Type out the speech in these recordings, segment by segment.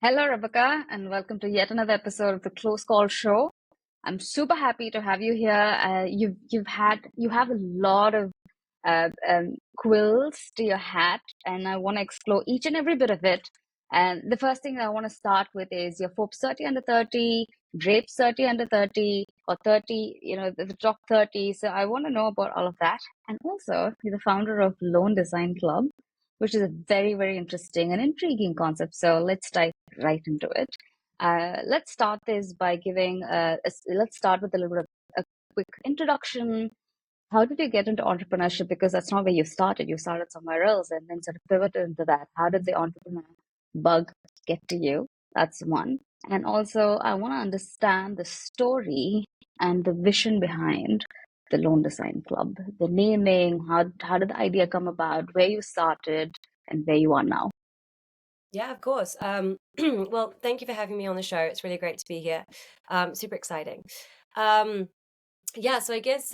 Hello, Rebecca, and welcome to yet another episode of the Close Call Show. I'm super happy to have you here. You have a lot of quills to your hat, and I want to explore each and every bit of it. And the first thing I want to start with is your Forbes 30 under 30, Drapes 30 under 30, or 30, the top 30. So I want to know about all of that. And also, you're the founder of Lone Design Club, which is a very, very interesting and intriguing concept. So let's dive right into it. Let's start this by let's start with a little bit of a quick introduction. How did you get into entrepreneurship? Because that's not where you started. You started somewhere else and then sort of pivoted into that. How did the entrepreneur bug get to you? That's one. And also, I want to understand the story and the vision behind the Lone Design Club, the naming, how did the idea come about, where you started, and where you are now. Yeah, of course. Well, thank you for having me on the show. It's really great to be here. Super exciting. So I guess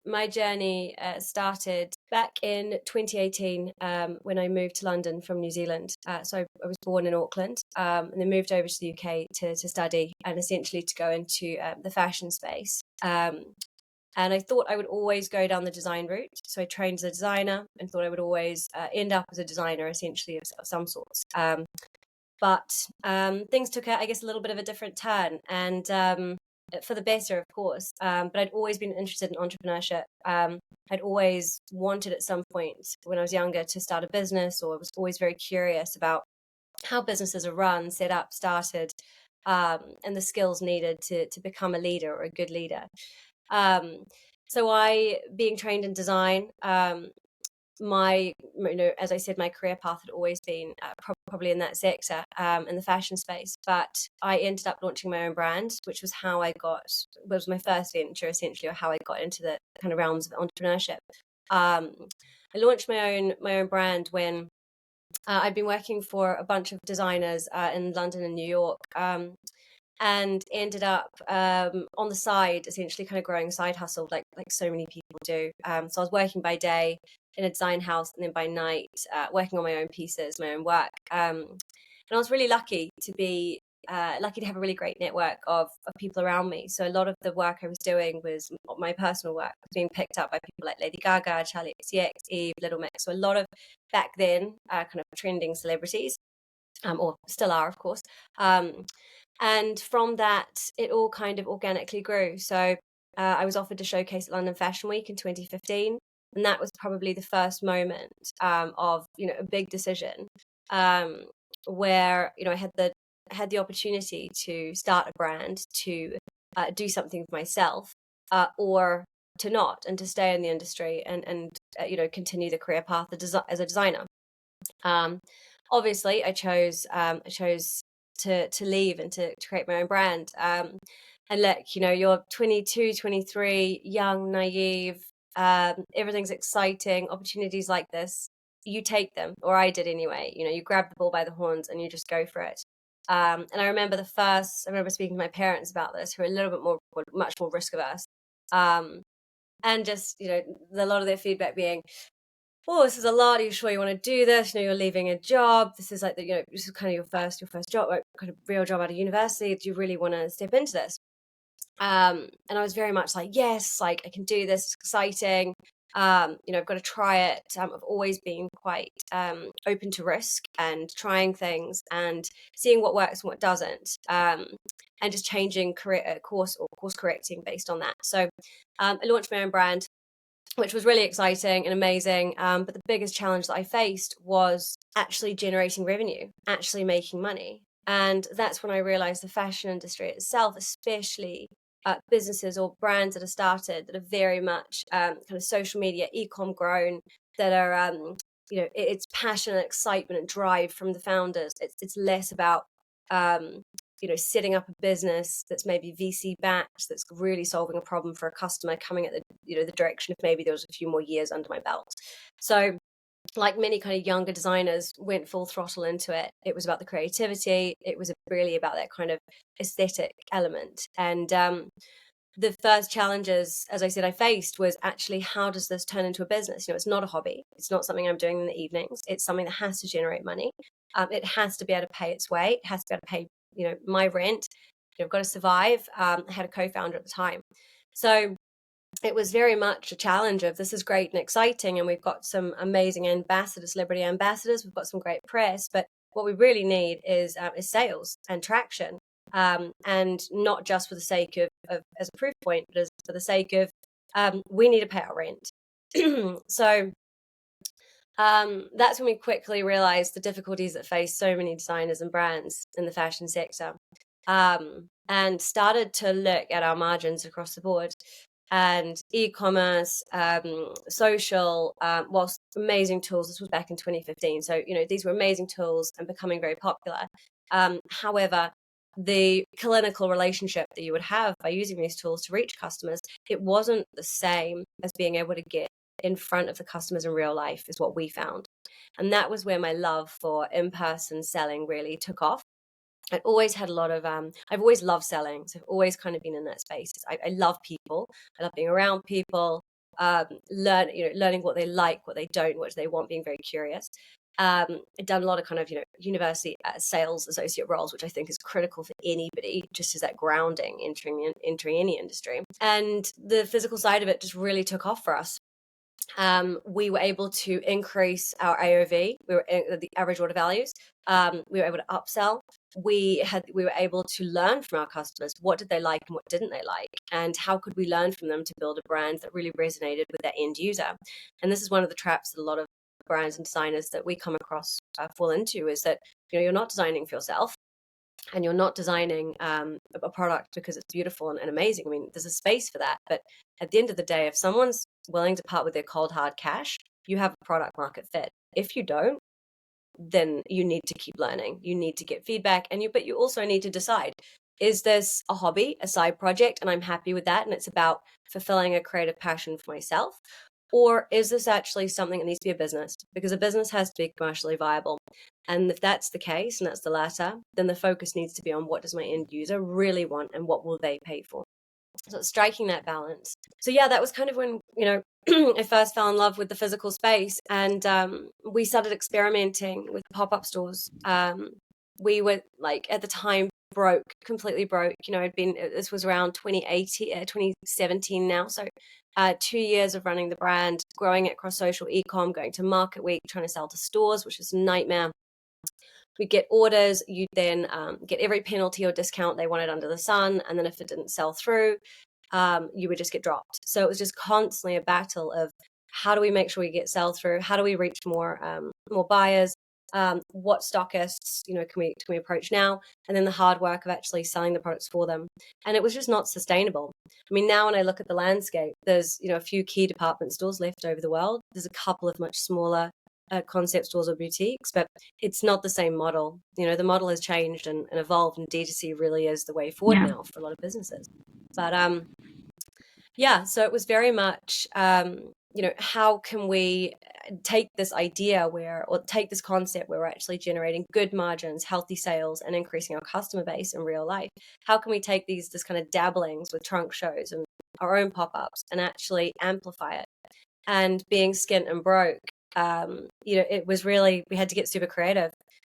my journey started back in 2018 when I moved to London from New Zealand. So I was born in Auckland and then moved over to the UK to study and essentially to go into the fashion space. And I thought I would always go down the design route. So I trained as a designer and thought I would always end up as a designer, essentially, of some sorts. But things took, I guess, a little bit of a different turn, and for the better, of course. But I'd always been interested in entrepreneurship. I'd always wanted at some point when I was younger to start a business, or I was always very curious about how businesses are run, set up, started, and the skills needed to become a leader or a good leader. So I, being trained in design, as I said, my career path had always been probably in that sector, in the fashion space. But I ended up launching my own brand, which was was my first venture, essentially, or how I got into the kind of realms of entrepreneurship. I launched my own brand when I'd been working for a bunch of designers in London and New York. And ended up on the side, essentially kind of growing a side hustle like so many people do. So I was working by day in a design house and then by night working on my own pieces, my own work. And I was really lucky to have a really great network of people around me. So a lot of the work I was doing was my personal work was being picked up by people like Lady Gaga, Charlie XCX, Eve, Little Mix. So a lot of back then kind of trending celebrities, or still are, of course. And from that, it all kind of organically grew. So I was offered to showcase at London Fashion Week in 2015. And that was probably the first moment of, a big decision where, I had the opportunity to start a brand, to do something for myself, or to not, and to stay in the industry and continue the career path as a designer. Obviously, I chose to leave and to create my own brand. And look, you're 22, 23, young, naive, everything's exciting, opportunities like this, you take them, or I did anyway. You grab the bull by the horns and you just go for it. And I remember speaking to my parents about this, who are a little bit much more risk averse. And just, a lot of their feedback being, oh, this is a lot. Are you sure you want to do this? You're leaving a job. This is like this is kind of your first job, like kind of real job out of university. Do you really want to step into this? And I was very much like, yes, like I can do this. It's exciting. I've got to try it. I've always been quite open to risk and trying things and seeing what works and what doesn't, and just changing career course correcting based on that. So I launched my own brand, which was really exciting and amazing. But the biggest challenge that I faced was actually generating revenue, actually making money. And that's when I realized the fashion industry itself, especially businesses or brands that are started that are very much kind of social media, e-com grown, that are, it's passion and excitement and drive from the founders. It's less about, setting up a business that's maybe VC backed, that's really solving a problem for a customer, coming at the direction of maybe there was a few more years under my belt. So like many kind of younger designers, went full throttle into it. It was about the creativity. It was really about that kind of aesthetic element. And the first challenges, as I said, I faced was actually, how does this turn into a business? It's not a hobby. It's not something I'm doing in the evenings. It's something that has to generate money. It has to be able to pay its way. It has to be able to pay, my rent. I've got to survive. I had a co-founder at the time. So it was very much a challenge of, this is great and exciting, and we've got some amazing ambassadors, celebrity ambassadors. We've got some great press, but what we really need is sales and traction. And not just for the sake of as a proof point, but as for the sake of we need to pay our rent. So that's when we quickly realized the difficulties that face so many designers and brands in the fashion sector, and started to look at our margins across the board. And e-commerce, social, whilst amazing tools, this was back in 2015. So, these were amazing tools and becoming very popular. However, the clinical relationship that you would have by using these tools to reach customers, it wasn't the same as being able to get in front of the customers in real life, is what we found. And that was where my love for in-person selling really took off. I'd always had a lot of, I've always loved selling. So I've always kind of been in that space. I love people. I love being around people, learning what they like, what they don't, what they want, being very curious. I've done a lot of kind of, university sales associate roles, which I think is critical for anybody, just as that grounding entering any industry. And the physical side of it just really took off for us. We were able to increase our AOV. We were the average order values. We were able to upsell. We were able to learn from our customers. What did they like and what didn't they like? And how could we learn from them to build a brand that really resonated with that end user? And this is one of the traps that a lot of brands and designers that we come across fall into, is that, you're not designing for yourself. And you're not designing a product because it's beautiful and amazing. I mean, there's a space for that. But at the end of the day, if someone's willing to part with their cold, hard cash, you have a product market fit. If you don't, then you need to keep learning. You need to get feedback. But you also need to decide, is this a hobby, a side project, and I'm happy with that, and it's about fulfilling a creative passion for myself? Or is this actually something that needs to be a business? Because a business has to be commercially viable. And if that's the case, and that's the latter, then the focus needs to be on, what does my end user really want and what will they pay for? So it's striking that balance. So yeah, that was kind of when, I first fell in love with the physical space, and we started experimenting with pop-up stores. We were at the time completely broke. This was around 2017 now. So 2 years of running the brand, growing it across social, e-com, going to market week, trying to sell to stores, which is a nightmare. We get orders, you then get every penalty or discount they wanted under the sun. And then if it didn't sell through, you would just get dropped. So it was just constantly a battle of, how do we make sure we get sell through? How do we reach more buyers? What stockists, can we approach now? And then the hard work of actually selling the products for them. And it was just not sustainable. I mean, now when I look at the landscape, there's, a few key department stores left over the world. There's a couple of much smaller concept stores or boutiques, but it's not the same model. The model has changed and evolved, and D2C really is the way forward now for a lot of businesses. But so it was very much, how can we take this idea or take this concept where we're actually generating good margins, healthy sales, and increasing our customer base in real life? How can we take this kind of dabblings with trunk shows and our own pop-ups and actually amplify it? And being skint and broke, it was really, we had to get super creative.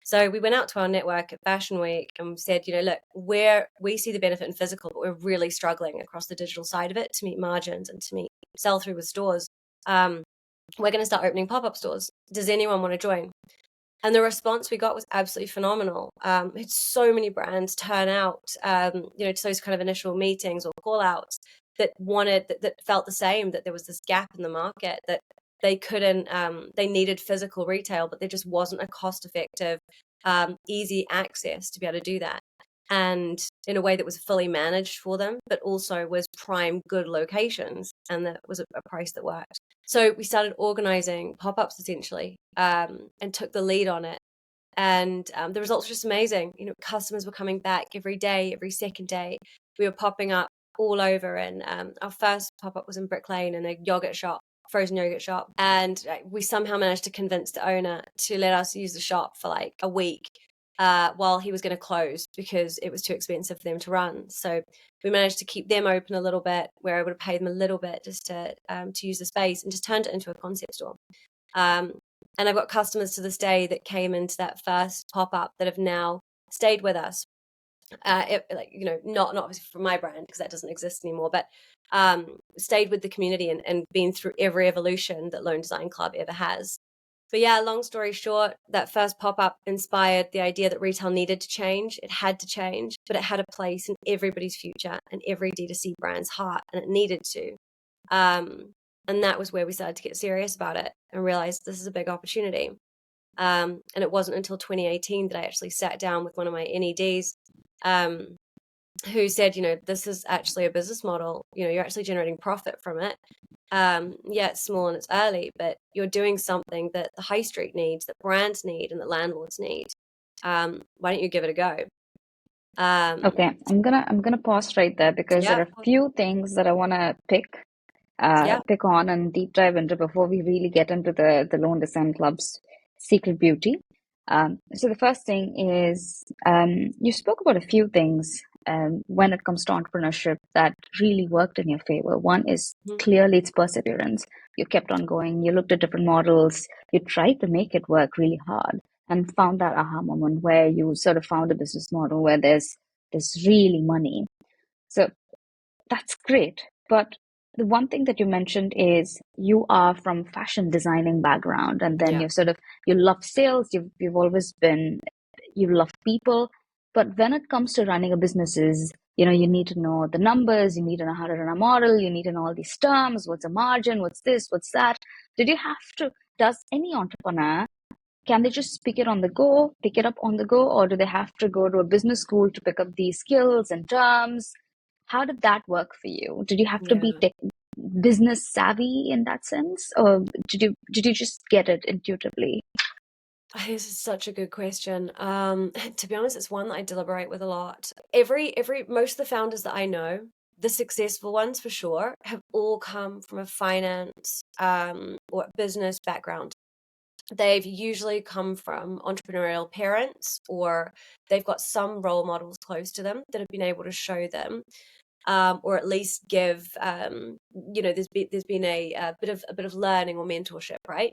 So we went out to our network at Fashion Week and said, look, we see the benefit in physical, but we're really struggling across the digital side of it to meet margins and to meet sell through with stores. We're going to start opening pop-up stores. Does anyone want to join? And the response we got was absolutely phenomenal. It's so many brands turn out, to those kind of initial meetings or call outs that felt the same, that there was this gap in the market, that they couldn't, they needed physical retail, but there just wasn't a cost-effective, easy access to be able to do that. And in a way that was fully managed for them, but also was prime good locations, and that was a price that worked. So we started organizing pop-ups essentially, and took the lead on it. And the results were just amazing. Customers were coming back every day, every second day. We were popping up all over. And our first pop-up was in Brick Lane in a yogurt shop, frozen yogurt shop. And we somehow managed to convince the owner to let us use the shop for like a week. while he was going to close because it was too expensive for them to run. So we managed to keep them open a little bit. We were able to pay them a little bit just to use the space, and just turned it into a concept store. And I've got customers to this day that came into that first pop-up that have now stayed with us. Not obviously from my brand, because that doesn't exist anymore, but stayed with the community and been through every evolution that Lone Design Club ever has. But yeah, long story short, that first pop-up inspired the idea that retail needed to change. It had to change, but it had a place in everybody's future and every D2C brand's heart, and it needed to. And that was where we started to get serious about it and realized this is a big opportunity. And it wasn't until 2018 that I actually sat down with one of my NEDs, who said, this is actually a business model. You're actually generating profit from it. Yeah, it's small and it's early, but you're doing something that the high street needs, that brands need, and that landlords need. Why don't you give it a go? Okay, I'm gonna pause right there because there Yeah, are a few things that I wanna yeah. pick on and deep dive into before we really get into the Lone Design Club's secret beauty. So the first thing is you spoke about a few things when it comes to entrepreneurship that really worked in your favor. One is Mhm. clearly it's perseverance. You kept on going, you looked at different models, you tried to make it work really hard and found that aha moment where you sort of found a business model where there's really money. So that's great. But the one thing that you mentioned is you are from fashion designing background, and then Yeah, you love sales, you've always been, you love people. But when it comes to running a businesses, you need to know the numbers, you need to know how to run a model, you need to know all these terms, what's a margin, what's this, what's that. Does any entrepreneur, can they just pick it up on the go, or do they have to go to a business school to pick up these skills and terms? How did that work for you? Did you have to be yeah. business savvy in that sense, or did you just get it intuitively? This is such a good question. To be honest, it's one that I deliberate with a lot. Every most of the founders that I know, the successful ones for sure, have all come from a finance or business background. They've usually come from entrepreneurial parents, or they've got some role models close to them that have been able to show them, or at least give. There's been a bit of learning or mentorship, right?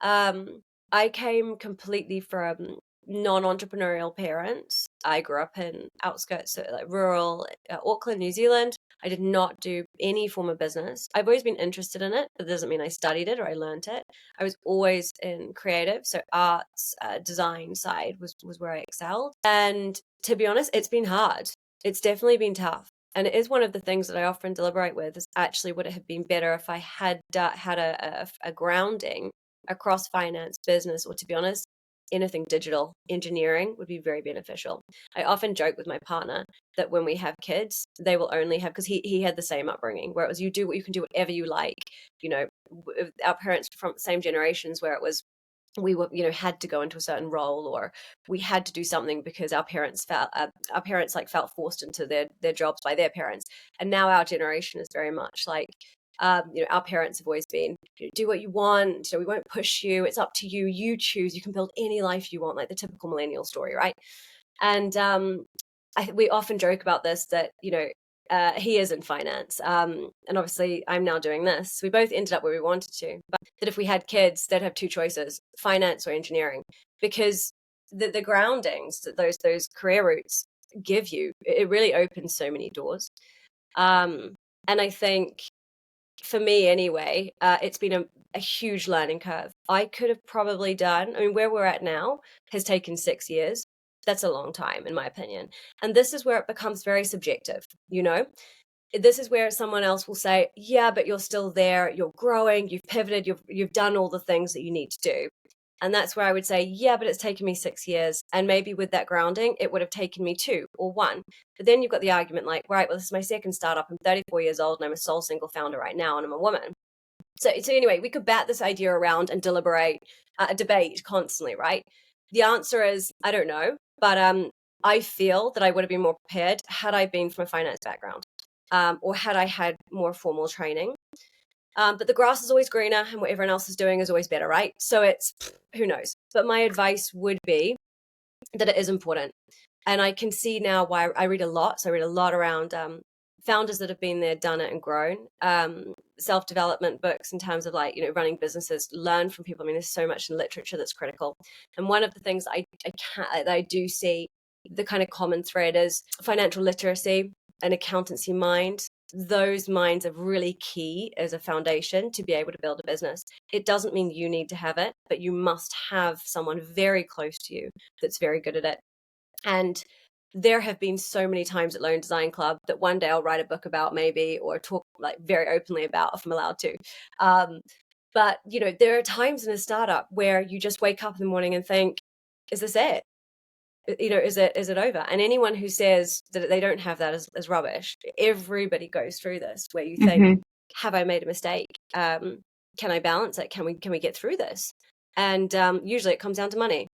Um, I came completely from non-entrepreneurial parents. I grew up in outskirts, so like rural Auckland, New Zealand. I did not do any form of business. I've always been interested in it, but that doesn't mean I studied it or I learned it. I was always in creative, so arts, design side was where I excelled. And to be honest, it's been hard. It's definitely been tough. And it is one of the things that I often deliberate with, is actually would it have been better if I had had a grounding across finance, business, or to be honest, anything digital engineering would be very beneficial. I often joke with my partner that when we have kids, they will only have, because he had the same upbringing where it was you can do whatever you like. Our parents from the same generations where it was we were had to go into a certain role, or we had to do something because our parents like felt forced into their jobs by their parents. And now our generation is very much like our parents have always been, do what you want, we won't push you, it's up to you, you choose, you can build any life you want, like the typical millennial story, right? And we often joke about this, that he is in finance, and obviously I'm now doing this. We both ended up where we wanted to, but that if we had kids, they'd have two choices: finance or engineering, because the groundings that those career routes give you, it really opens so many doors. And I think for me anyway, it's been a huge learning curve. I could have probably done, I mean, where we're at now has taken 6 years. That's a long time, in my opinion. And this is where it becomes very subjective, This is where someone else will say, yeah, but you're still there, you're growing, you've pivoted, you've done all the things that you need to do. And that's where I would say, yeah, but it's taken me 6 years. And maybe with that grounding, it would have taken me 2 or 1. But then you've got the argument like, right, well, this is my second startup. I'm 34 years old and I'm a sole single founder right now, and I'm a woman. So anyway, we could bat this idea around and debate constantly, right? The answer is, I don't know. But I feel that I would have been more prepared had I been from a finance background, or had I had more formal training. But the grass is always greener, and what everyone else is doing is always better, right? So it's, who knows? But my advice would be, that it is important. And I can see now why. I read a lot. So I read a lot around founders that have been there, done it, and grown. Self-development books in terms of like, running businesses, learn from people. I mean, there's so much in literature that's critical. And one of the things I do see, the kind of common thread is financial literacy, an accountancy mind. Those minds are really key as a foundation to be able to build a business. It doesn't mean you need to have it, but you must have someone very close to you that's very good at it. And there have been so many times at Loan Design Club that one day I'll write a book about, maybe, or talk like very openly about if I'm allowed to. But there are times in a startup where you just wake up in the morning and think, is this it? Is it over? And anyone who says that they don't have that is rubbish. Everybody goes through this where you think, have I made a mistake? Can I balance it? Can we get through this? And usually it comes down to money.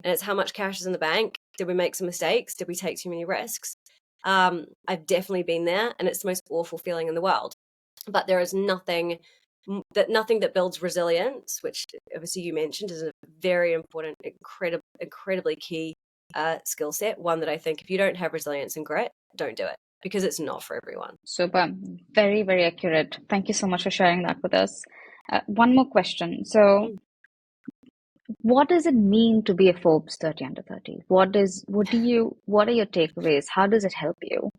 And it's how much cash is in the bank. Did we make some mistakes? Did we take too many risks? I've definitely been there, and it's the most awful feeling in the world. But there is nothing that builds resilience, which obviously you mentioned is a very important, incredibly key skill set. One that I think if you don't have resilience and grit, don't do it, because it's not for everyone. Super. Very, very accurate. Thank you so much for sharing that with us. One more question. So, what does it mean to be a Forbes 30 under 30? What are your takeaways? How does it help you?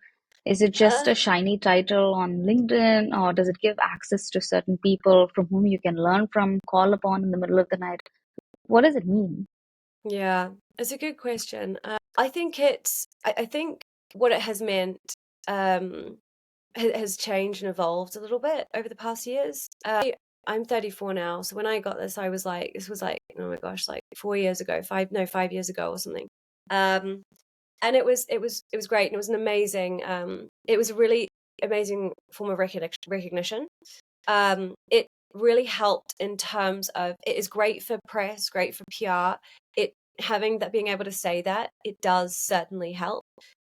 Is it just a shiny title on LinkedIn, or does it give access to certain people from whom you can learn from, call upon in the middle of the night? What does it mean? Yeah, it's a good question. I think what it has meant has changed and evolved a little bit over the past years. I'm 34 now, so when I got this, this was like, oh my gosh, like 5 years ago or something. And it was great, and it was an amazing. It was a really amazing form of recognition. It really helped in terms of, it is great for press, great for PR. Being able to say that, it does certainly help.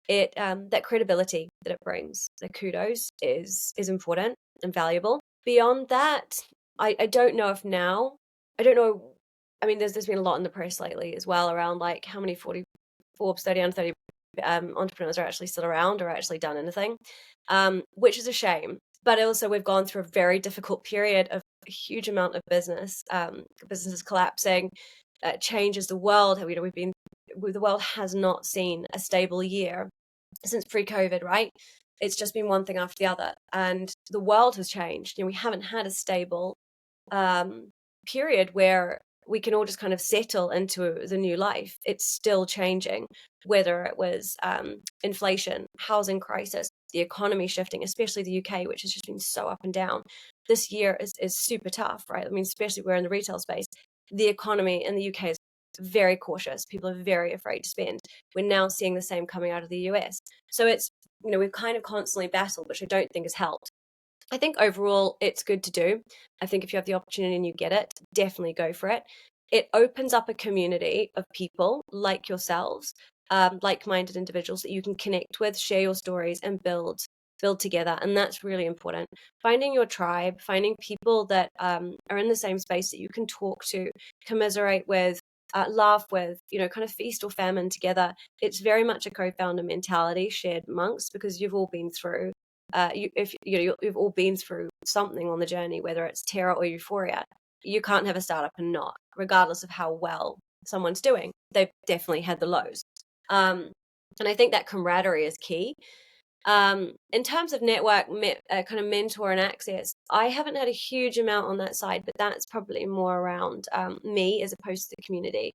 It that credibility that it brings, the kudos is important and valuable. Beyond that, I don't know if now, I don't know. I mean, there's been a lot in the press lately as well around like how many Forbes 30 under 30 entrepreneurs are actually still around or actually done anything, which is a shame. But also, we've gone through a very difficult period of a huge amount of businesses collapsing, changes the world. The world has not seen a stable year since pre-COVID, right? It's just been one thing after the other, and the world has changed. We haven't had a stable period where we can all just kind of settle into the new life. It's still changing, whether it was inflation, housing crisis, the economy shifting, especially the UK, which has just been so up and down. This year is super tough, right? I mean, especially we're in the retail space. The economy in the UK is very cautious. People are very afraid to spend. We're now seeing the same coming out of the US. So it's, we've kind of constantly battled, which I don't think has helped. I think overall it's good to do. I think if you have the opportunity and you get it, definitely go for it. It opens up a community of people like yourselves, like-minded individuals that you can connect with, share your stories, and build together. And that's really important. Finding your tribe, finding people that are in the same space that you can talk to, commiserate with, laugh with, kind of feast or famine together. It's very much a co-founder mentality shared amongst, because you've all been through you've all been through something on the journey, whether it's terror or euphoria. You can't have a startup and not, regardless of how well someone's doing. They've definitely had the lows. And I think that camaraderie is key. In terms of network, kind of mentor and access, I haven't had a huge amount on that side, but that's probably more around me as opposed to the community.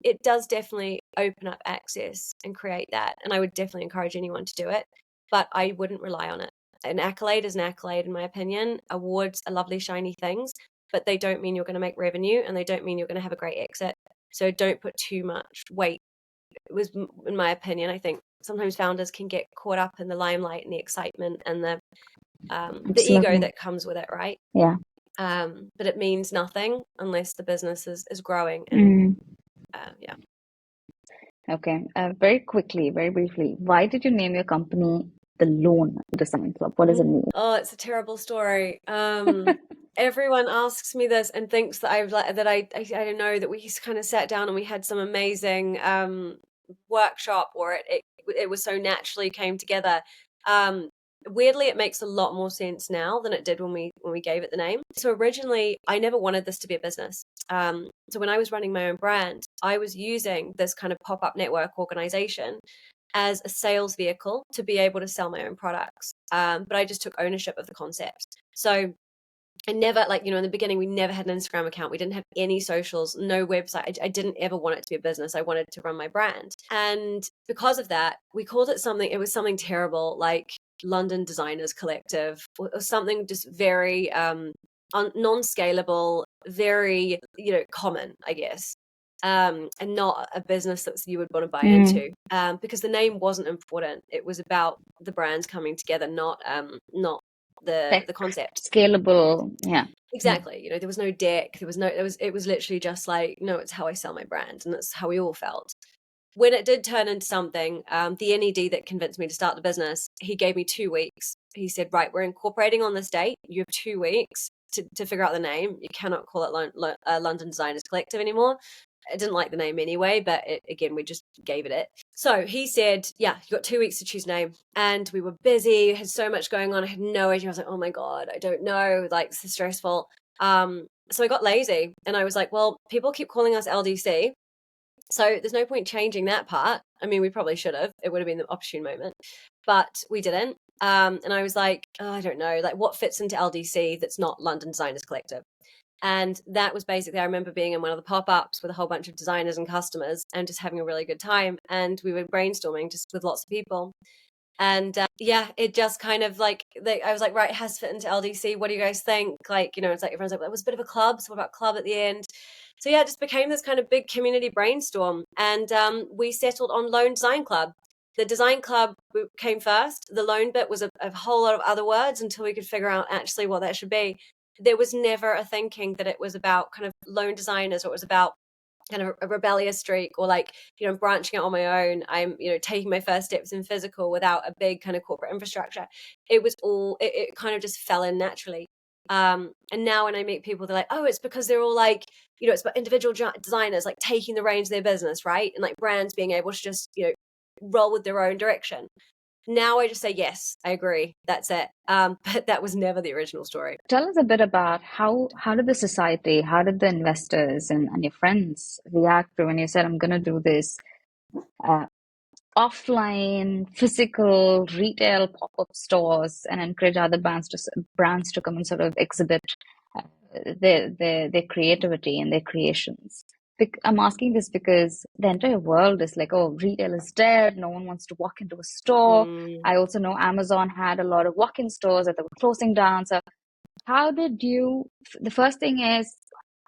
It does definitely open up access and create that, and I would definitely encourage anyone to do it, but I wouldn't rely on it. An accolade is an accolade, in my opinion. Awards are lovely, shiny things, but they don't mean you're going to make revenue, and they don't mean you're going to have a great exit. So don't put too much weight. It was, in my opinion, I think sometimes founders can get caught up in the limelight and the excitement and the ego that comes with it, right? Yeah. But it means nothing unless the business is growing. And yeah. Okay. Very quickly, very briefly, why did you name your company the lone design club? What does it mean? Oh, it's a terrible story. Everyone asks me this and thinks that I don't know, that we kind of sat down and we had some amazing workshop, or it was so naturally came together. Weirdly, it makes a lot more sense now than it did when we gave it the name. So originally, I never wanted this to be a business. So when I was running my own brand, I was using this kind of pop-up network organization as a sales vehicle to be able to sell my own products. But I just took ownership of the concept. So I never, like, in the beginning, we never had an Instagram account. We didn't have any socials, no website. I didn't ever want it to be a business. I wanted to run my brand. And because of that, we called it something, it was something terrible, like London Designers Collective, or something just very non-scalable, very, common, I guess. And not a business that you would want to buy into, because the name wasn't important. It was about the brands coming together, not Tech, the concept. scalable, yeah. Exactly. There was no deck. It was literally just like, no, it's how I sell my brand. And that's how we all felt. When it did turn into something, the NED that convinced me to start the business, he gave me 2 weeks. He said, right, we're incorporating on this date. You have 2 weeks to figure out the name. You cannot call it London Designers Collective anymore. I didn't like the name anyway, but again, we just gave it. So he said, yeah, you got 2 weeks to choose name. And we were busy, had so much going on. I had no idea. I was like, oh my God, I don't know. Like, this is stressful. So I got lazy and I was like, well, people keep calling us LDC. So there's no point changing that part. I mean, we probably should have. It would have been the opportune moment, but we didn't. And I was like, oh, I don't know, like what fits into LDC that's not London Designers Collective. And that was basically, I remember being in one of the pop-ups with a whole bunch of designers and customers and just having a really good time. And we were brainstorming just with lots of people. And yeah, it just kind of like, I was like, right, it has to fit into LDC. What do you guys think? Like, it's like everyone's like, well, it was a bit of a club. So what about club at the end? So yeah, it just became this kind of big community brainstorm. And we settled on Lone Design Club. The design club came first. The loan bit was a whole lot of other words until we could figure out actually what that should be. There was never a thinking that it was about kind of lone designers, or it was about kind of a rebellious streak, or like, branching out on my own. I'm, taking my first steps in physical without a big kind of corporate infrastructure. It was all, it kind of just fell in naturally. And now when I meet people, they're like, oh, it's because they're all like, it's about individual designers like taking the reins of their business, right? And like brands being able to just, roll with their own direction. Now I just say, yes, I agree. That's it. But that was never the original story. Tell us a bit about how did the society, how did the investors and your friends react to when you said, I'm going to do this offline, physical, retail pop-up stores and encourage other brands to come and sort of exhibit uh, their creativity and their creations. I'm asking this because the entire world is like, oh, retail is dead. No one wants to walk into a store. I also know Amazon had a lot of walk-in stores that they were closing down. So how did you, the first thing is,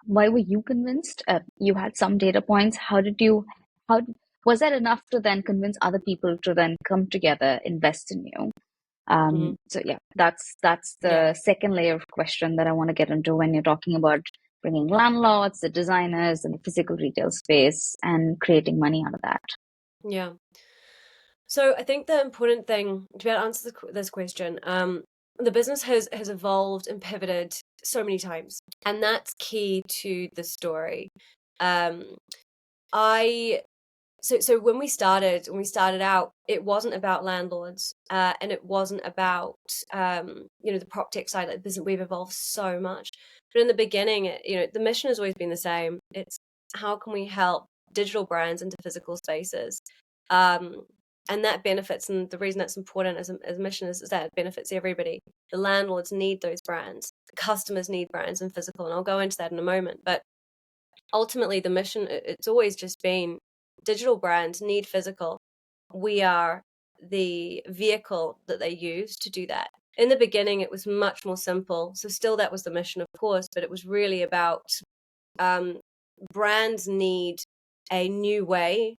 why were you convinced? You had some data points. How was that enough to then convince other people to then come together, invest in you? So yeah, that's the second layer of question that I want to get into when you're talking about bringing landlords, the designers, and the physical retail space and creating money out of that. Yeah. So I think the important thing to be able to answer this question, the business has evolved and pivoted so many times, and that's key to the story. So when we started out, it wasn't about landlords, and it wasn't about the prop tech side of the business. We've evolved so much, but in the beginning, the mission has always been the same. It's how can we help digital brands into physical spaces, and that benefits. And the reason that's important as a mission is that it benefits everybody. The landlords need those brands, the customers need brands in physical, and I'll go into that in a moment. But ultimately, the mission, it's always just been digital brands need physical. We are the vehicle that they use to do that. In the beginning, it was much more simple. So still that was the mission, of course, but it was really about brands need a new way.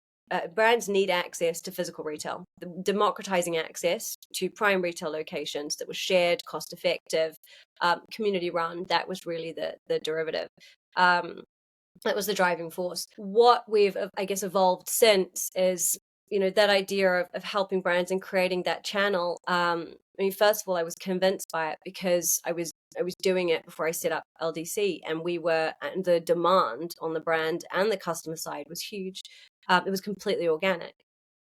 Brands need access to physical retail, democratizing access to prime retail locations that was shared, cost effective, community run. That was really the derivative. That was the driving force. What we've, I guess, evolved since is, that idea of helping brands and creating that channel. I mean, first of all, I was convinced by it because I was doing it before I set up LDC, and and the demand on the brand and the customer side was huge. It was completely organic.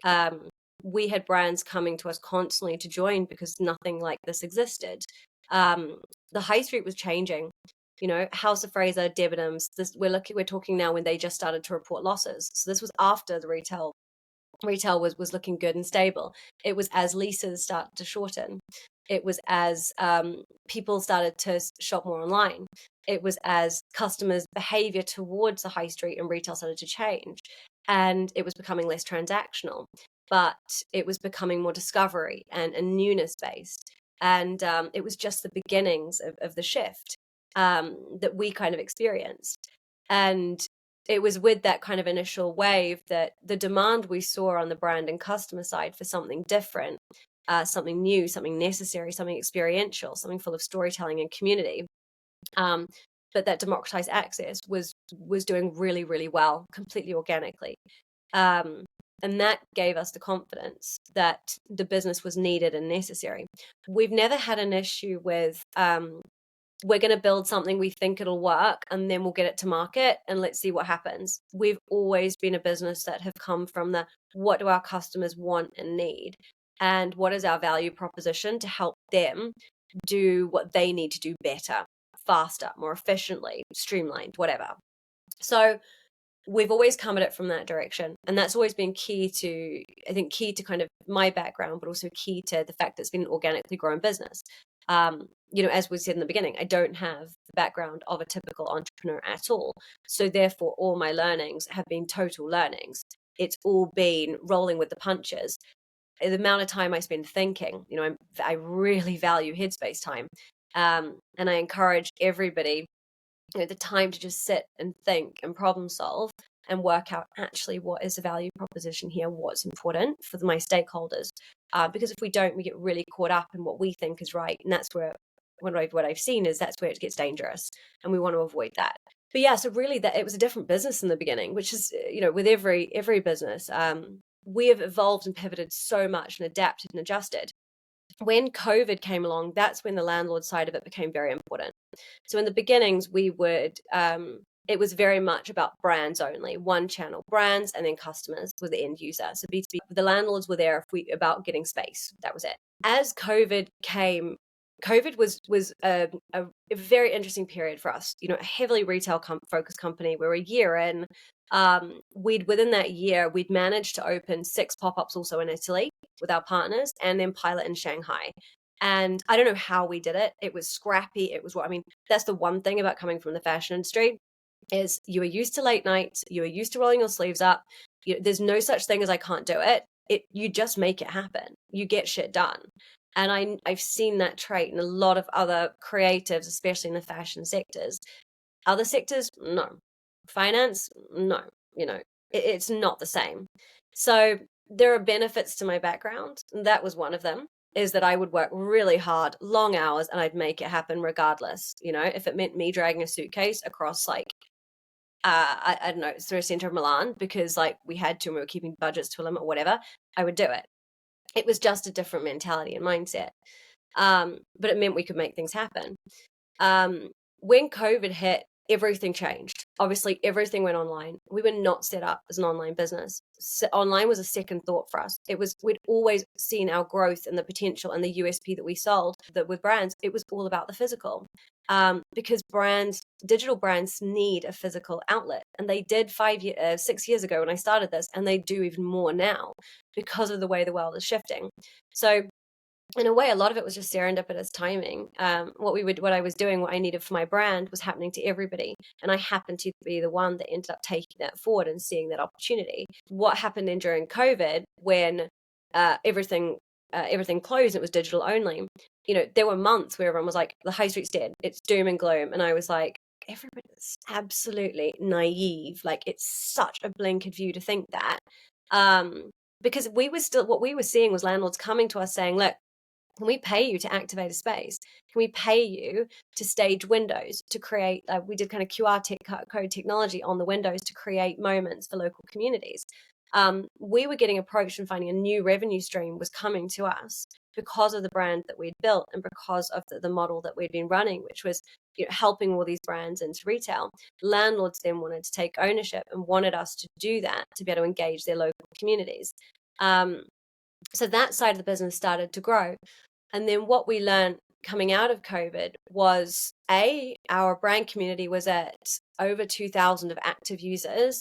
Um, we had brands coming to us constantly to join because nothing like this existed. The high street was changing. House of Fraser, Debenhams. We're talking now when they just started to report losses. So this was after the retail was looking good and stable. It was as leases started to shorten. It was as people started to shop more online. It was as customers' behavior towards the high street and retail started to change. And it was becoming less transactional, but it was becoming more discovery and newness based. And it was just the beginnings of the shift that we kind of experienced. And it was with that kind of initial wave that the demand we saw on the brand and customer side for something different, something new, something necessary, something experiential, something full of storytelling and community. But that democratized access was doing really, really well, completely organically. And that gave us the confidence that the business was needed and necessary. We've never had an issue with we're going to build something, we think it'll work, and then we'll get it to market and let's see what happens. We've always been a business that have come from the what do our customers want and need, and what is our value proposition to help them do what they need to do better, faster, more efficiently, streamlined, whatever. So we've always come at it from that direction, and that's always been key to kind of my background, but also key to the fact that it's been an organically grown business. As we said in the beginning, I don't have the background of a typical entrepreneur at all. So therefore, all my learnings have been total learnings. It's all been rolling with the punches. The amount of time I spend thinking, I really value headspace time. And I encourage everybody, the time to just sit and think and problem solve and work out actually what is the value proposition here, what's important for my stakeholders. Because if we don't, we get really caught up in what we think is right. And that's where what I've seen is that's where it gets dangerous, and we want to avoid that. But yeah, so really that it was a different business in the beginning, which is, with every business, we have evolved and pivoted so much and adapted and adjusted. When COVID came along, that's when the landlord side of it became very important. So in the beginnings, we would, it was very much about brands only, one channel, brands, and then customers were the end user. So B2B, the landlords were there about getting space. That was it. As COVID came, COVID was a very interesting period for us. A heavily retail focused company. We were a year in. Within that year, we'd managed to open 6 pop-ups also in Italy with our partners, and then pilot in Shanghai. And I don't know how we did it. It was scrappy. That's the one thing about coming from the fashion industry is you are used to late nights. You are used to rolling your sleeves up. There's no such thing as I can't do it. You just make it happen. You get shit done. And I've seen that trait in a lot of other creatives, especially in the fashion sectors. Other sectors, no. Finance, no. It's not the same. So there are benefits to my background. That was one of them, is that I would work really hard, long hours, and I'd make it happen regardless. If it meant me dragging a suitcase across I don't know, through the center of Milan because we had to and we were keeping budgets to a limit or whatever, I would do it. It was just a different mentality and mindset. But it meant we could make things happen. When COVID hit, everything changed. Obviously, everything went online. We were not set up as an online business. So online was a second thought for us. We'd always seen our growth and the potential and the USP that we sold that with brands. It was all about the physical. Because digital brands need a physical outlet. And they did 6 years ago when I started this, and they do even more now because of the way the world is shifting. So in a way, a lot of it was just serendipitous timing. What I was doing, what I needed for my brand was happening to everybody. And I happened to be the one that ended up taking that forward and seeing that opportunity. What happened during COVID when everything closed, it was digital only. There were months where everyone was like, the high street's dead. It's doom and gloom. And I was like, everybody's absolutely naive. It's such a blinkered view to think that. Because what we were seeing was landlords coming to us saying, look, can we pay you to activate a space? Can we pay you to stage windows, to create, we did kind of QR code technology on the windows to create moments for local communities. we were getting approached and finding a new revenue stream was coming to us because of the brand that we'd built and because of the model that we'd been running, which was, you know, helping all these brands into retail. Landlords then wanted to take ownership and wanted us to do that to be able to engage their local communities. So that side of the business started to grow. And then what we learned coming out of COVID was our brand community was at over 2,000 of active users,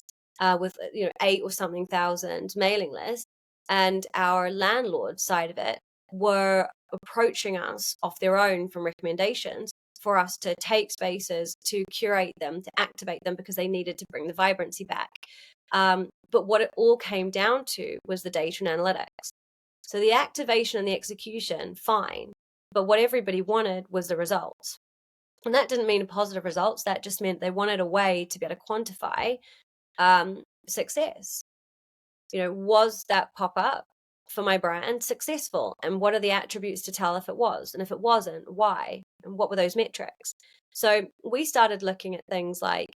with, you know, 8 or something thousand mailing lists, and our landlord side of it were approaching us off their own from recommendations for us to take spaces, to curate them, to activate them, because they needed to bring the vibrancy back. But what it all came down to was the data and analytics. So the activation and the execution, fine. But what everybody wanted was the results. And that didn't mean positive results. That just meant they wanted a way to be able to quantify success. You know, was that pop-up for my brand successful? And what are the attributes to tell if it was? And if it wasn't, why? And what were those metrics? So we started looking at things like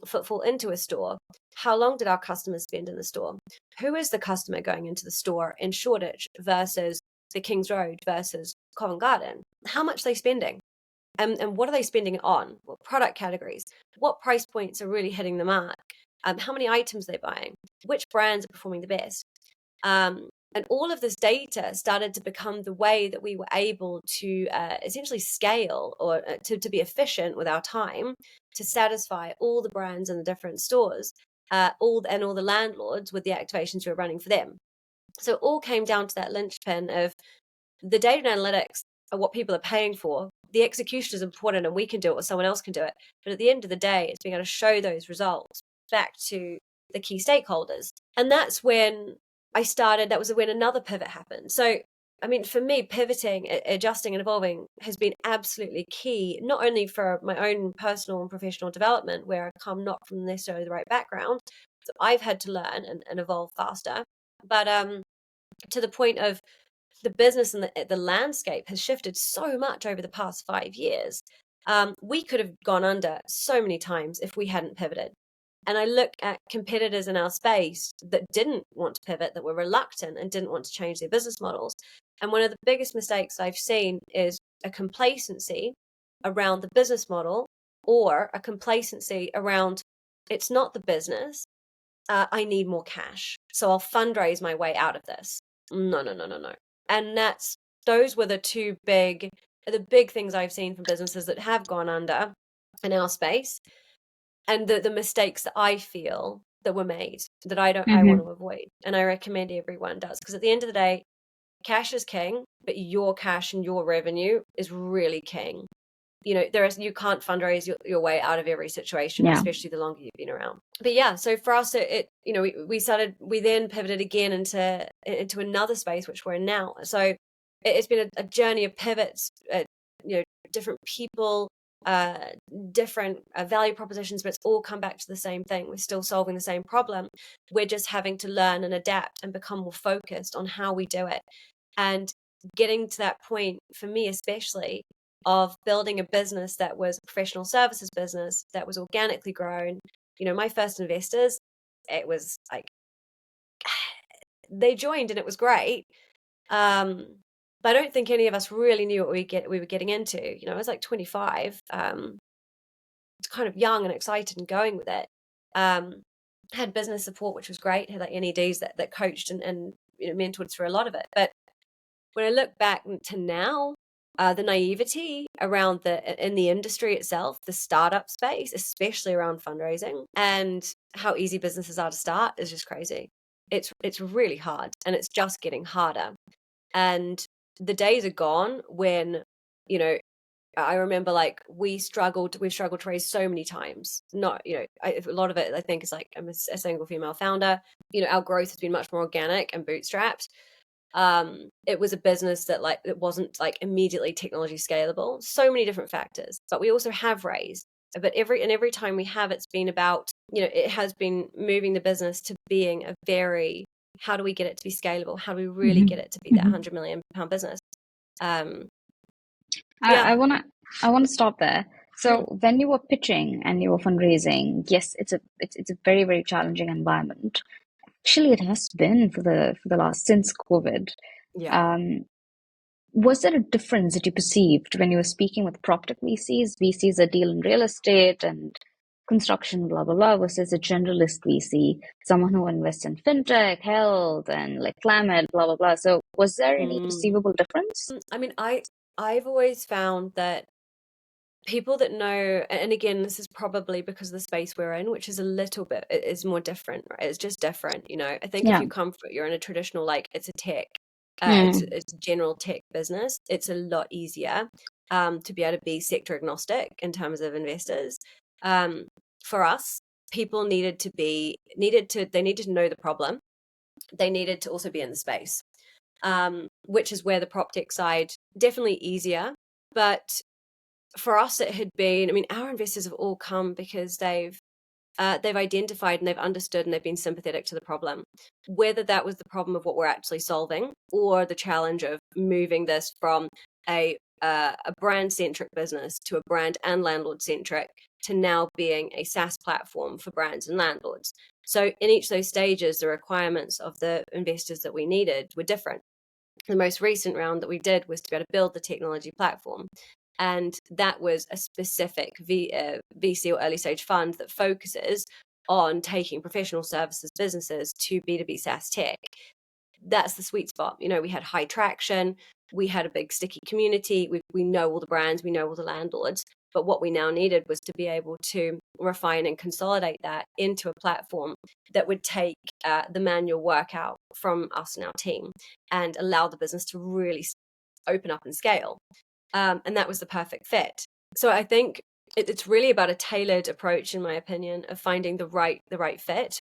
footfall into a store. How long did our customers spend in the store? Who is the customer going into the store in Shoreditch versus the King's Road versus Covent Garden? How much are they spending? And what are they spending it on? What product categories? What price points are really hitting the mark? How many items they're buying? Which brands are performing the best? And all of this data started to become the way that we were able to essentially scale, or to be efficient with our time, to satisfy all the brands in the different stores, all the landlords with the activations we were running for them. So it all came down to that linchpin of the data and analytics are what people are paying for. The execution is important, and we can do it or someone else can do it. But at the end of the day, it's being able to show those results back to the key stakeholders. And that's when that was when another pivot happened. So, I mean, for me, pivoting, adjusting and evolving has been absolutely key, not only for my own personal and professional development, where I come not from necessarily the right background, so I've had to learn and evolve faster, but to the point of the business and the landscape has shifted so much over the past 5 years. We could have gone under so many times if we hadn't pivoted. And I look at competitors in our space that didn't want to pivot, that were reluctant and didn't want to change their business models. And one of the biggest mistakes I've seen is a complacency around the business model, or a complacency around, it's not the business, I need more cash, so I'll fundraise my way out of this. No, no, no, no, no. And those were the big things I've seen from businesses that have gone under in our space, and the mistakes that I feel that were made that I want to avoid. And I recommend everyone does, because at the end of the day, cash is king, but your cash and your revenue is really king. You know, you can't fundraise your way out of every situation, especially the longer you've been around. But yeah, so for us, you know, we then pivoted again into another space, which we're in now. So it's been a journey of pivots, you know, different people, different value propositions, but it's all come back to the same thing. We're still solving the same problem. We're just having to learn and adapt and become more focused on how we do it. And getting to that point, for me especially, of building a business that was a professional services business that was organically grown. You know, my first investors, it was like, they joined and it was great. But I don't think any of us really knew what we were getting into. You know, I was like 25, it's kind of young and excited and going with it. Had business support, which was great. Had like NEDs that coached and you know, mentored through a lot of it. But when I look back to now, the naivety around in the industry itself, the startup space, especially around fundraising, and how easy businesses are to start is just crazy. It's really hard, and it's just getting harder. And the days are gone when, you know, I remember like we've struggled to raise so many times. Not, you know, a lot of it I think is like, I'm a single female founder. You know, our growth has been much more organic and bootstrapped. It was a business that like, it wasn't like immediately technology scalable, so many different factors, but we also have raised, but every time we have, it's been about, you know, it has been moving the business to being a very, how do we get it to be scalable? How do we really get it to be that £100 million business? I want to stop there. So when you were pitching and you were fundraising, yes, it's a very, very challenging environment. Actually, it has been for the last since COVID. Yeah. Um, was there a difference that you perceived when you were speaking with PropTech VCs, VCs that deal in real estate and construction, blah blah blah, versus a generalist VC, someone who invests in fintech, health, and like climate, blah blah blah? So, was there any Mm. perceivable difference? I mean, I've always found that people that know, and again, this is probably because of the space we're in, which is a little bit, it is more different, right? It's just different, you know. I think if Yeah. you come from, you're in a traditional, like, it's a tech, Hmm. it's a general tech business, it's a lot easier to be able to be sector agnostic in terms of investors. For us, people they needed to know the problem. They needed to also be in the space, which is where the prop tech side definitely easier. But for us, it had been, I mean, our investors have all come because they've identified and they've understood and they've been sympathetic to the problem, whether that was the problem of what we're actually solving or the challenge of moving this from a brand centric business to a brand and landlord centric to now being a SaaS platform for brands and landlords. So in each of those stages, the requirements of the investors that we needed were different. The most recent round that we did was to be able to build the technology platform. And that was a specific VC or early stage fund that focuses on taking professional services businesses to B2B SaaS tech. That's the sweet spot. You know, we had high traction, we had a big sticky community, we know all the brands, we know all the landlords. But what we now needed was to be able to refine and consolidate that into a platform that would take the manual work out from us and our team and allow the business to really open up and scale. And that was the perfect fit. So I think it's really about a tailored approach, in my opinion, of finding the right fit.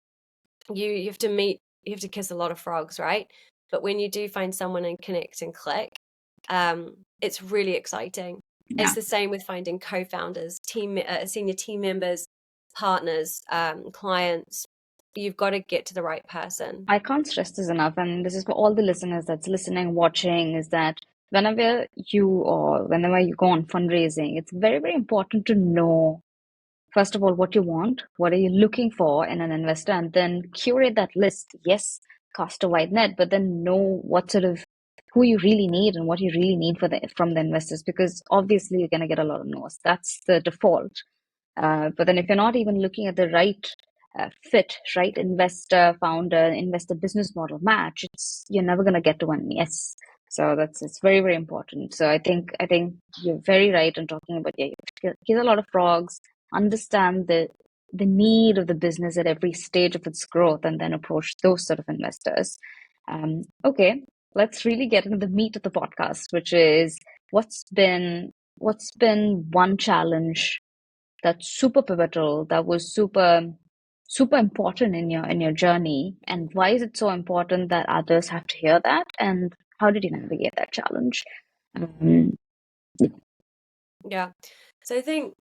You have to you have to kiss a lot of frogs, right? But when you do find someone and connect and click, it's really exciting. Yeah. It's the same with finding co-founders, senior team members, partners, clients. You've got to get to the right person. I can't stress this enough, and this is for all the listeners that's listening, watching, is that whenever you go on fundraising, it's very, very important to know, first of all, what you want, what are you looking for in an investor, and then curate that list. Yes, cast a wide net, but then know what sort of who you really need and what you really need from the investors, because obviously you're going to get a lot of no's. That's the default. But then if you're not even looking at the right fit, right investor, founder, investor business model match, you're never going to get to one yes. So it's very, very important. So I think you're very right in talking about, yeah, you have to kiss a lot of frogs, understand the need of the business at every stage of its growth, and then approach those sort of investors. Okay, let's really get into the meat of the podcast, which is what's been one challenge that's super pivotal, that was super important in your journey, and why is it so important that others have to hear that, and how did you navigate that challenge? um, Yeah. So I think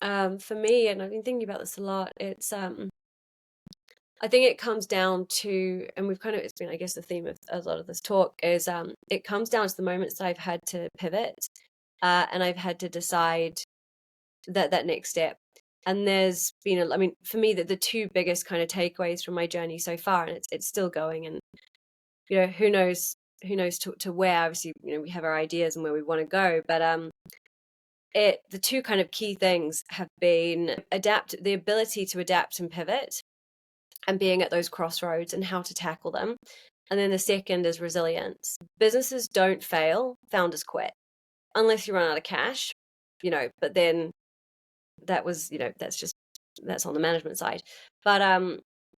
for me, and I've been thinking about this a lot, it's I think it comes down to, and we've kind of, it's been, I guess, the theme of a lot of this talk is it comes down to the moments that I've had to pivot and I've had to decide that next step. And there's been, I mean, for me, the two biggest kind of takeaways from my journey so far, and it's still going, and you know, who knows to where. Obviously, you know, we have our ideas and where we want to go, but the two kind of key things have been the ability to adapt and pivot, and being at those crossroads and how to tackle them. And then the second is resilience. Businesses don't fail, founders quit, unless you run out of cash, you know, but then that was, you know, that's on the management side. But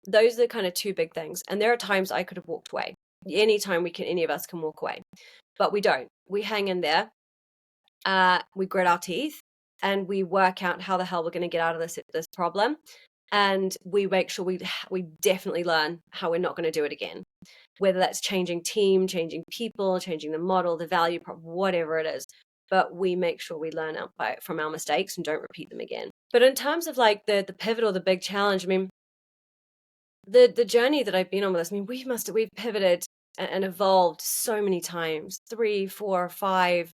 those are the kind of two big things. And there are times I could have walked away. Anytime any of us can walk away, but we don't. We hang in there. We grit our teeth, and we work out how the hell we're going to get out of this problem. And we make sure we definitely learn how we're not going to do it again. Whether that's changing team, changing people, changing the model, the value prop, whatever it is. But we make sure we learn from our mistakes and don't repeat them again. But in terms of like the pivot or the big challenge, I mean, the journey that I've been on with this, I mean, we've pivoted and evolved so many times, 3, 4, 5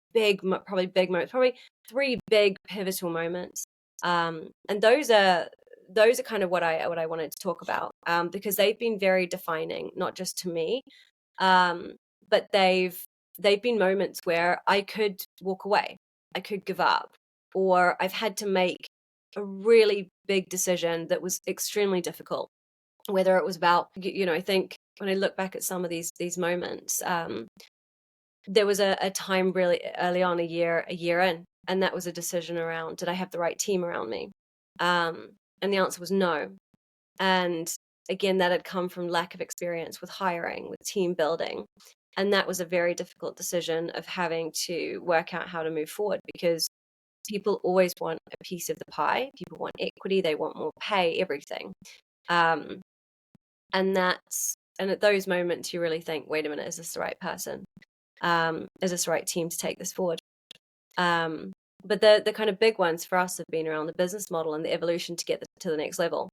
probably big moments, probably 3 big pivotal moments. And those are those are kind of what I wanted to talk about, because they've been very defining, not just to me, but they've been moments where I could walk away, I could give up, or I've had to make a really big decision that was extremely difficult. Whether it was about, I think when I look back at some of these moments, there was a time really early on, a year in, and that was a decision around, did I have the right team around me? And the answer was no. And again, that had come from lack of experience with hiring, with team building. And that was a very difficult decision of having to work out how to move forward, because people always want a piece of the pie. People want equity, they want more pay, everything. Um, and at those moments you really think, wait a minute, is this the right person? Is this the right team to take this forward? But the kind of big ones for us have been around the business model and the evolution to get to the next level.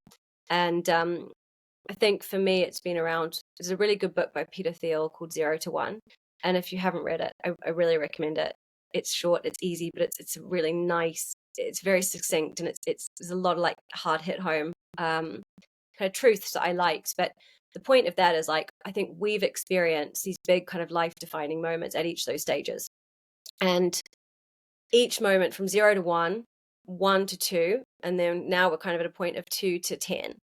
And I think for me, it's been around, there's a really good book by Peter Thiel called 0 to 1. And if you haven't read it, I really recommend it. It's short, it's easy, but it's really nice. It's very succinct, and there's a lot of like hard hit home kind of truths that I liked. But the point of that is, like, I think we've experienced these big kind of life defining moments at each of those stages. And each moment from 0 to 1, 1 to 2, and then now we're kind of at a point of 2 to 10.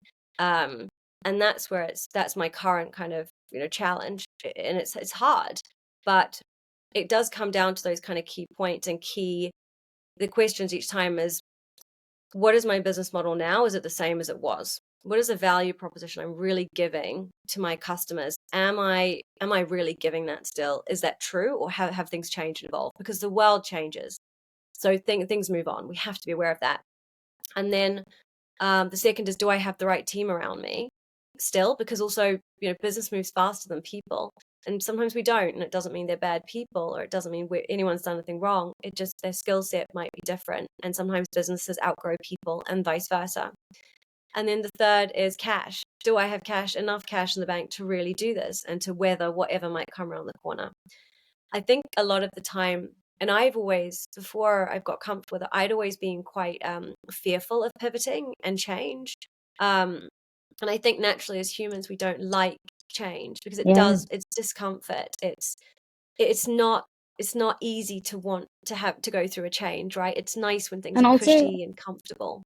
And that's where that's my current kind of, challenge. And it's hard, but it does come down to those kind of key points, and the questions each time is, what is my business model now? Is it the same as it was? What is the value proposition I'm really giving to my customers? Am I really giving that still? Is that true, or have things changed and evolved? Because the world changes. So things move on. We have to be aware of that. And then the second is, do I have the right team around me still? Because also, business moves faster than people. And sometimes we don't. And it doesn't mean they're bad people, or it doesn't mean anyone's done anything wrong. It just, their skill set might be different. And sometimes businesses outgrow people, and vice versa. And then the third is cash. Do I have enough cash in the bank to really do this and to weather whatever might come around the corner? I think a lot of the time, and I've always, before I've got comfortable with it, I'd always been quite fearful of pivoting and change. And I think naturally as humans, we don't like change because Yeah. it's discomfort. It's not easy to want to have to go through a change, right? It's nice when things And are also, cushy and comfortable.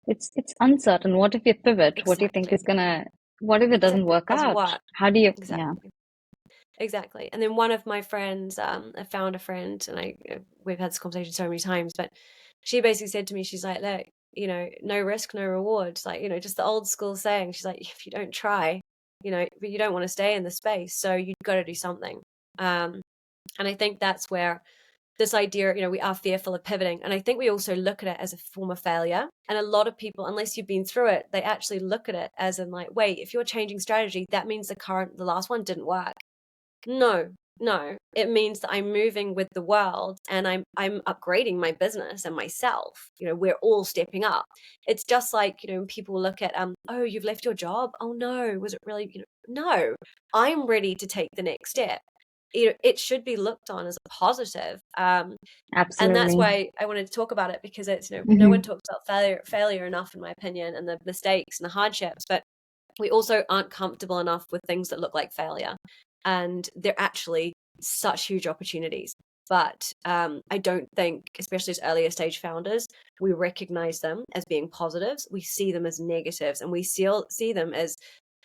it's uncertain. What if you pivot? What do you think Exactly. is gonna, what if it doesn't Exactly. work Doesn't out? work. How do you, yeah. Exactly. Exactly. And then one of my friends, I found a friend, and we've had this conversation so many times, but she basically said to me, she's like, look, no risk, no reward. Like, just the old school saying. She's like, if you don't try, but you don't want to stay in the space, so you've got to do something. And I think that's where this idea, we are fearful of pivoting. And I think we also look at it as a form of failure. And a lot of people, unless you've been through it, they actually look at it as in like, wait, if you're changing strategy, that means the last one didn't work. No, it means that I'm moving with the world, and I'm upgrading my business and myself. We're all stepping up. It's just like, when people look at, oh, you've left your job. Oh no, was it really, no, I'm ready to take the next step. It should be looked on as a positive. And that's Absolutely. why I wanted to talk about it, because it's, no one Hmm. talks about failure enough, in my opinion, and the mistakes and the hardships, but we also aren't comfortable enough with things that look like failure. And they're actually such huge opportunities. But I don't think, especially as earlier stage founders, we recognize them as being positives. We see them as negatives, and we see them as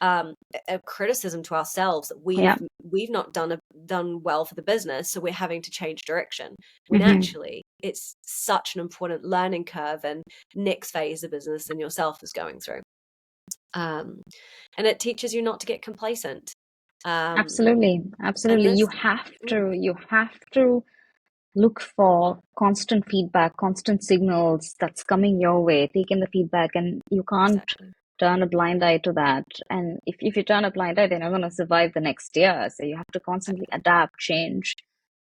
a criticism to ourselves that Yeah. we've not done well for the business, so we're having to change direction. When Hmm. actually, it's such an important learning curve and next phase the business and yourself is going through. And it teaches you not to get complacent. Absolutely. And Absolutely. this, You have to look for constant feedback, constant signals that's coming your way, take in the feedback, and you can't exactly, turn a blind eye to that. And if you turn a blind eye, then you're going to survive the next year. So you have to constantly exactly. adapt, change,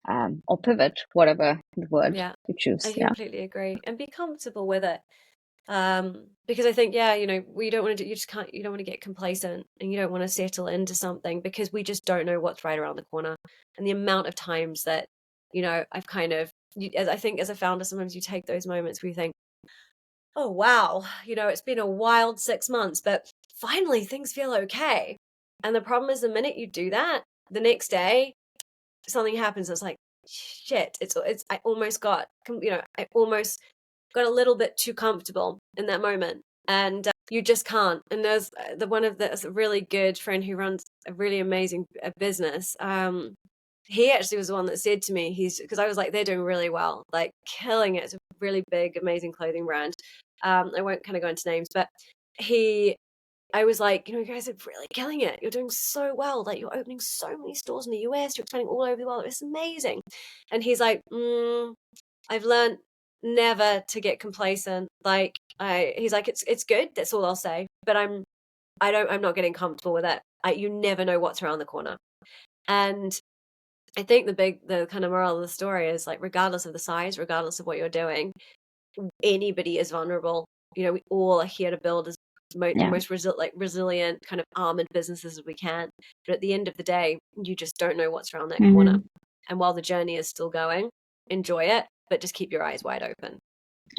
or pivot, whatever the word Yeah, you choose. I Yeah. completely agree, and be comfortable with it. Because I think, yeah, we don't want to you just can't, you don't want to get complacent, and you don't want to settle into something, because we just don't know what's right around the corner. And the amount of times that, I've kind of, as I think as a founder, sometimes you take those moments where you think, oh, wow, it's been a wild 6 months, but finally things feel okay. And the problem is the minute you do that, the next day, something happens. It's like, shit, I almost I almost got a little bit too comfortable in that moment. And you just can't. And there's a really good friend who runs a really amazing business. He actually was the one that said to me, because I was like, they're doing really well, like killing it. It's a really big, amazing clothing brand. I won't kind of go into names, but I was like, you guys are really killing it. You're doing so well. Like, you're opening so many stores in the US. You're expanding all over the world. It's amazing. And he's like, I've learned never to get complacent. Like, he's like, it's good. That's all I'll say. But I'm not getting comfortable with it. You never know what's around the corner. And I think the kind of moral of the story is, like, regardless of the size, regardless of what you're doing, anybody is vulnerable. We all are here to build as the Yeah. most resilient kind of armored businesses as we can. But at the end of the day, you just don't know what's around that corner. And while the journey is still going, enjoy it, but just keep your eyes wide open.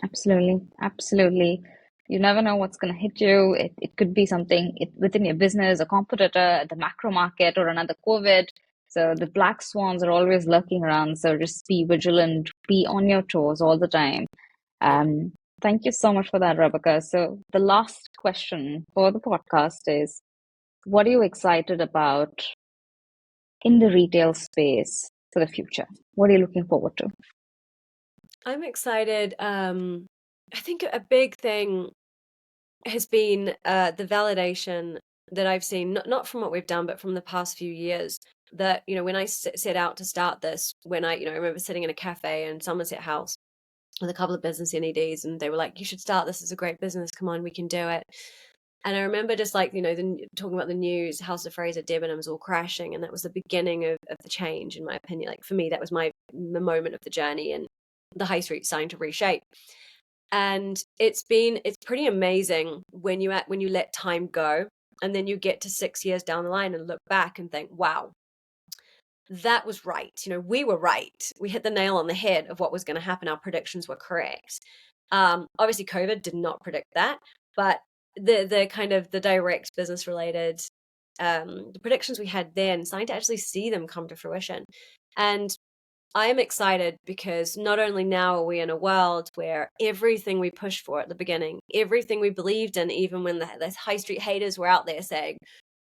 Absolutely. Absolutely. You never know what's going to hit you. It could be something within your business, a competitor, the macro market, or another COVID. So the black swans are always lurking around. So just be vigilant, be on your toes all the time. Yeah. Thank you so much for that, Rebecca. So the last question for the podcast is, what are you excited about in the retail space for the future? What are you looking forward to? I'm excited. I think a big thing has been the validation that I've seen, not from what we've done, but from the past few years. That, when I set out to start this, I remember sitting in a cafe in Somerset House with a couple of business NEDs, and they were like, "You should start. This is a great business. Come on, we can do it." And I remember just, like, talking about the news, House of Fraser, Debenhams all crashing, and that was the beginning of the change, in my opinion. Like, for me, that was the moment of the journey, and the high street starting to reshape. And it's pretty amazing when you let time go, and then you get to 6 years down the line and look back and think, wow, that was right. We were right. We hit the nail on the head of what was going to happen. Our predictions were correct. Obviously COVID did not predict that, but the kind of the direct business related the predictions we had then, starting to actually see them come to fruition. And I am excited because not only now are we in a world where everything we pushed for at the beginning, everything we believed in, even when the high street haters were out there saying,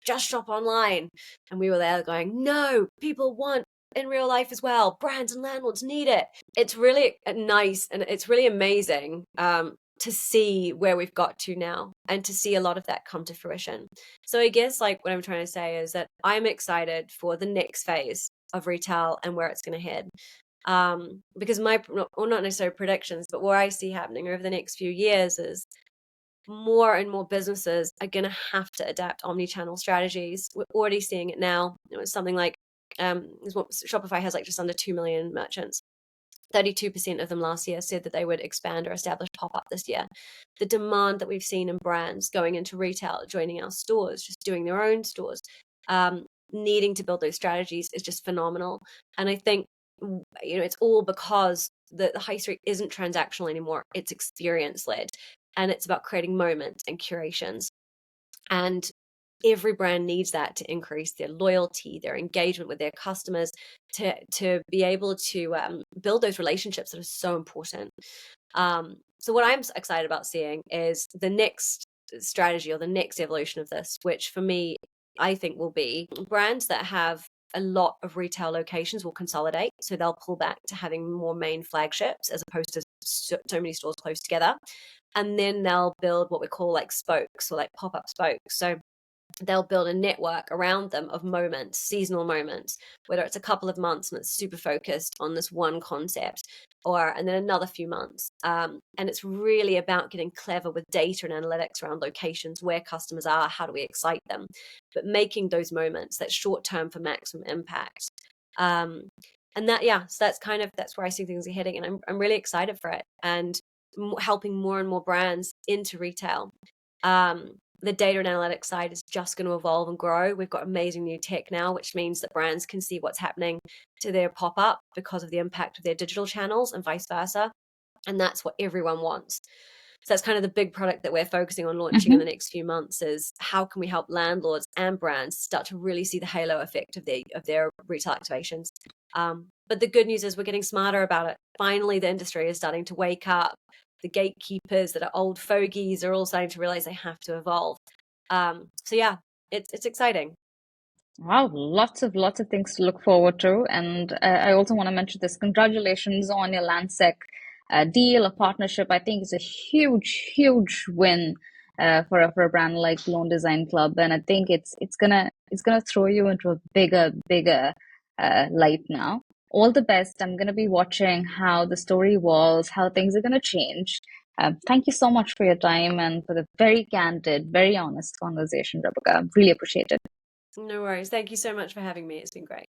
just shop online. And we were there going, no, people want in real life as well. Brands and landlords need it. It's really nice, and it's really amazing to see where we've got to now, and to see a lot of that come to fruition. So I guess, like, what I'm trying to say is that I'm excited for the next phase of retail and where it's going to head. Because not necessarily predictions, but what I see happening over the next few years is more and more businesses are going to have to adapt omni-channel strategies. We're already seeing it now. It's something like Shopify has, like, just under 2 million merchants. 32% of them last year said that they would expand or establish pop-up this year. The demand that we've seen in brands going into retail, joining our stores, just doing their own stores, needing to build those strategies is just phenomenal. And I think, it's all because the high street isn't transactional anymore. It's experience led, and it's about creating moments and curations. And every brand needs that to increase their loyalty, their engagement with their customers, to be able to build those relationships that are so important. So what I'm excited about seeing is the next strategy, or the next evolution of this, which for me, I think will be brands that have a lot of retail locations will consolidate. So they'll pull back to having more main flagships as opposed to so many stores close together. And then they'll build what we call, like, spokes, or like pop-up spokes. So they'll build a network around them of moments, seasonal moments, whether it's a couple of months and it's super focused on this one concept, and then another few months. And it's really about getting clever with data and analytics around locations, where customers are, how do we excite them, but making those moments that short term for maximum impact. And so that's where I see things are heading, and I'm really excited for it, and helping more and more brands into retail. The data and analytics side is just going to evolve and grow. We've got amazing new tech now, which means that brands can see what's happening to their pop-up because of the impact of their digital channels, and vice versa. And that's what everyone wants. So that's kind of the big product that we're focusing on launching in the next few months, is how can we help landlords and brands start to really see the halo effect of their retail activations. But the good news is we're getting smarter about it. Finally, the industry is starting to wake up. The gatekeepers that are old fogies are all starting to realize they have to evolve. So yeah, it's exciting. Wow, lots of things to look forward to. And I also want to mention this. Congratulations on your Landsec deal or partnership. I think it's a huge win for a brand like Lone Design Club, and I think it's gonna throw you into a bigger light now. All the best. I'm gonna be watching how the story evolves, how things are gonna change. Thank you so much for your time and for the very candid, very honest conversation, Rebecca. Really appreciate it. No worries. Thank you so much for having me. It's been great.